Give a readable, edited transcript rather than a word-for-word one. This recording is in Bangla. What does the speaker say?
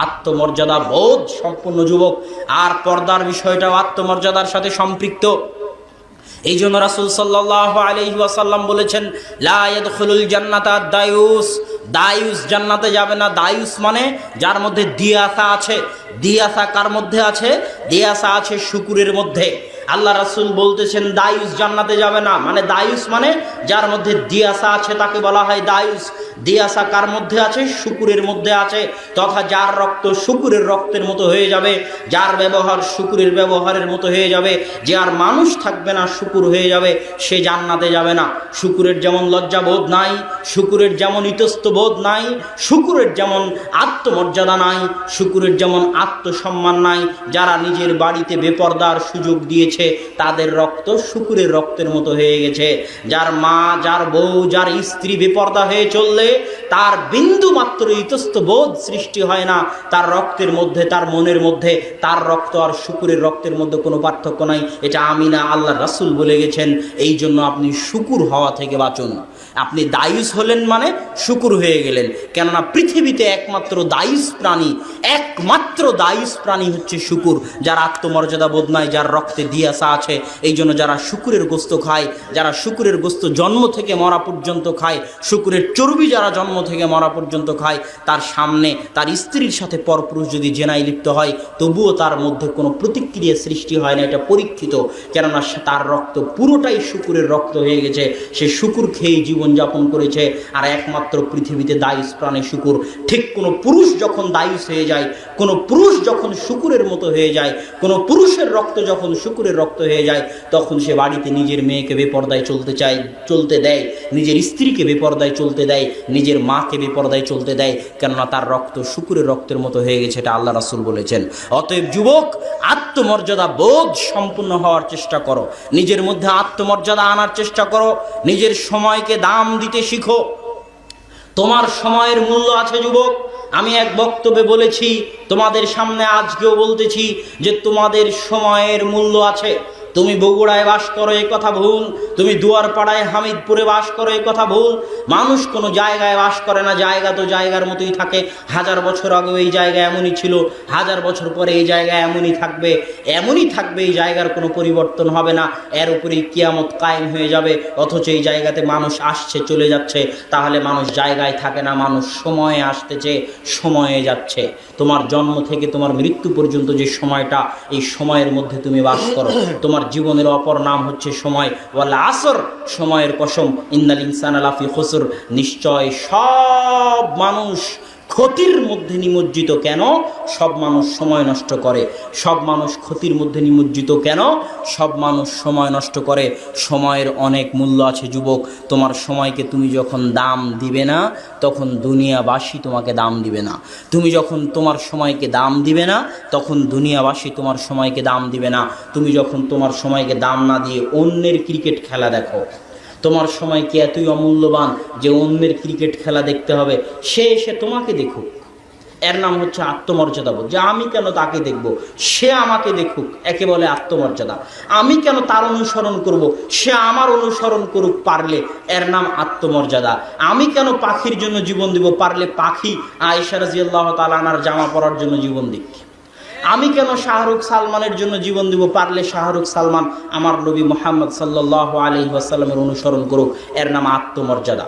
আত্মমর্যাদা বোধ সম্পূর্ণ যুবক। আর পর্দার বিষয়টাও আত্মমর্যাদার সাথে সম্পৃক্ত। এই জন্য রাসূল সাল্লাল্লাহু আলাইহি ওয়াসাল্লাম বলেছেন, লা ইয়াদখুলুল জান্নাতা দায়ুস, দায়ুস জান্নাতে যাবে না। দায়ুস মানে যার মধ্যে দিয়াসা আছে। দিয়াসা কার মধ্যে আছে? দিয়াসা আছে শুকুরের মধ্যে। আল্লাহ রাসূল বলতেছেন দায়ুস জান্নাতে যাবে না, মানে দায়ুস মানে যার মধ্যে দিয়াসা আছে তাকে বলা হয় দায়ুস। দিয়াসা কার মধ্যে আছে? শুকুরের মধ্যে আছে। তথা যার রক্ত শুকুরের রক্তের মতো হয়ে যাবে, যার ব্যবহার শুকুরের ব্যবহারের মতো হয়ে যাবে, যে আর মানুষ থাকবে না, শুকুর হয়ে যাবে, সে জান্নাতে যাবে না। শুকুরের যেমন লজ্জাবোধ নাই, শুকুরের যেমন ইতস্তবোধ নাই, শুকুরের যেমন আত্মমর্যাদা নাই, শুকুরের যেমন আত্মসম্মান নাই, যারা নিজের বাড়িতে বেপরদার সুযোগ দিয়েছে তাদের রক্ত শুকুরের রক্তের মতো হয়ে গেছে। যার মা, যার বউ, যার স্ত্রী বেপরদা হয়ে চললে তার বিন্দু মাত্র ইতস্তবোধ সৃষ্টি হয় না, তার রক্তের মধ্যে, তার মনের মধ্যে তার রক্ত আর শুকুরের রক্তের মধ্যে কোনো পার্থক্য নাই। এটা আমি না, আল্লাহ রাসূল বলে গেছেন। এই জন্য আপনি শুকুর হওয়া থেকে বাঁচুন। আপনি দায়ুস হলেন মানে শুকুর হয়ে গেলেন। কেননা পৃথিবীতে একমাত্র দায়ুস প্রাণী, একমাত্র দায়ুস প্রাণী হচ্ছে শুকুর, যার আত্মমর্যাদা বোধ নাই, যার রক্তে দিয়াসা আছে। এই জন্য যারা শুকুরের গোস্ত খায়, যারা শুকুরের গোস্ত জন্ম থেকে মরা পর্যন্ত খায়, শুকুরের চর্বি যারা জন্ম থেকে মরা পর্যন্ত খায়, তার সামনে তার স্ত্রীর সাথে পরপুরুষ যদি জেনায় লিপ্ত হয় তবুও তার মধ্যে কোনো প্রতিক্রিয়া সৃষ্টি হয় না। এটা পরীক্ষিত। কেননা তার রক্ত পুরোটাই শুকুরের রক্ত হয়ে গেছে, সে শুকুর খেয়েই জীবনযাপন করেছে। আর একমাত্র পৃথিবীতে দায়ুস প্রাণী শুকুর। ঠিক কোনো পুরুষ যখন দায়ুস হয়ে যায়, কোনো পুরুষ যখন শুকুরের মতো হয়ে যায়, কোনো পুরুষের রক্ত যখন শুকুরের রক্ত হয়ে যায়, তখন সে বাড়িতে নিজের মেয়েকে বেপরদায় চলতে দেয়, নিজের স্ত্রীকে বেপরদায় চলতে দেয়, নিজের মাকে বেপরদায় চলতে দেয়। কেননা তার রক্ত শুকুরের রক্তের মতো হয়ে গেছে। এটা আল্লাহ রাসূল বলেছেন। অতএব যুবক, আত্মমর্যাদা বোধ সম্পূর্ণ হওয়ার চেষ্টা করো, নিজের মধ্যে আত্মমর্যাদা আনার চেষ্টা করো, নিজের সময়কে দাম দিতে শিখো। তোমার সময়ের মূল্য আছে যুবক। আমি এক বক্তব্যে বলেছি, তোমাদের সামনে আজকেও বলতেছি যে তোমাদের সময়ের মূল্য আছে। তুমি বগুড়ায় বাস করো, এই কথা ভুল। তুমি দুয়ারপাড়ায় হামিদপুরে বাস করো, এই কথা ভুল। মানুষ কোনো জায়গায় বাস করে না, জায়গা তো জায়গার মতোই থাকে। 1000 বছর আগে এই জায়গা এমনই ছিল, 1000 বছর পরে এই জায়গা এমনই থাকবে, এমনই থাকবে। এই জায়গার কোনো পরিবর্তন হবে না। এর উপরেই কিয়ামত কায়েম হয়ে যাবে। অথচ এই জায়গাতে মানুষ আসছে, চলে যাচ্ছে। তাহলে মানুষ জায়গায় থাকে না, মানুষ সময়ে আসতেছে, সময়ে যাচ্ছে। তোমার জন্ম থেকে তোমার মৃত্যু পর্যন্ত যে সময়টা, এই সময়ের মধ্যে তুমি বাস করো। তোমার জীবনের অপর নাম হচ্ছে সময়। ওয়াল আসর, সময়ের কসম, ইন্নাল ইনসানা লাফি খুসর, নিশ্চয় সব মানুষ ক্ষতির মধ্যে নিমজ্জিত। কেন? সব মানুষ সময় নষ্ট করে। সব মানুষ ক্ষতির মধ্যে নিমজ্জিত। কেন? সব মানুষ সময় নষ্ট করে। সময়ের অনেক মূল্য আছে যুবক। তোমার সময়কে তুমি যখন দাম দিবে না, তখন দুনিয়াবাসী তোমাকে দাম দিবে না। তুমি যখন তোমার সময়কে দাম দিবে না, তখন দুনিয়াবাসী তোমার সময়কে দাম দিবে না। তুমি যখন তোমার সময়কে দাম না দিয়ে অন্যের ক্রিকেট খেলা দেখো, তোমার সময় কি এতই অমূল্যবান যে অন্যের ক্রিকেট খেলা দেখতে হবে? সে এসে তোমাকে দেখুক, এর নাম হচ্ছে আত্মমর্যাদাবোধ। যে আমি কেন তাকে দেখব, সে আমাকে দেখুক, একে বলে আত্মমর্যাদা। আমি কেন তার অনুসরণ করব, সে আমার অনুসরণ করুক, পারলে এর নাম আত্মমর্যাদা। আমি কেন পাখির জন্য জীবন দিব, পারলে পাখি আয়েশা রাদিয়াল্লাহু তাআলা আনহার জামা পরার জন্য জীবন দিক। আমি কেন শাহরুখ সালমানের জন্য জীবন দিব, পারলে শাহরুখ সালমান আমার নবী মুহাম্মদ সাল্লাল্লাহু আলাইহি ওয়াসাল্লামের অনুসরণ করুক, এর নাম আত্মমর্যাদা।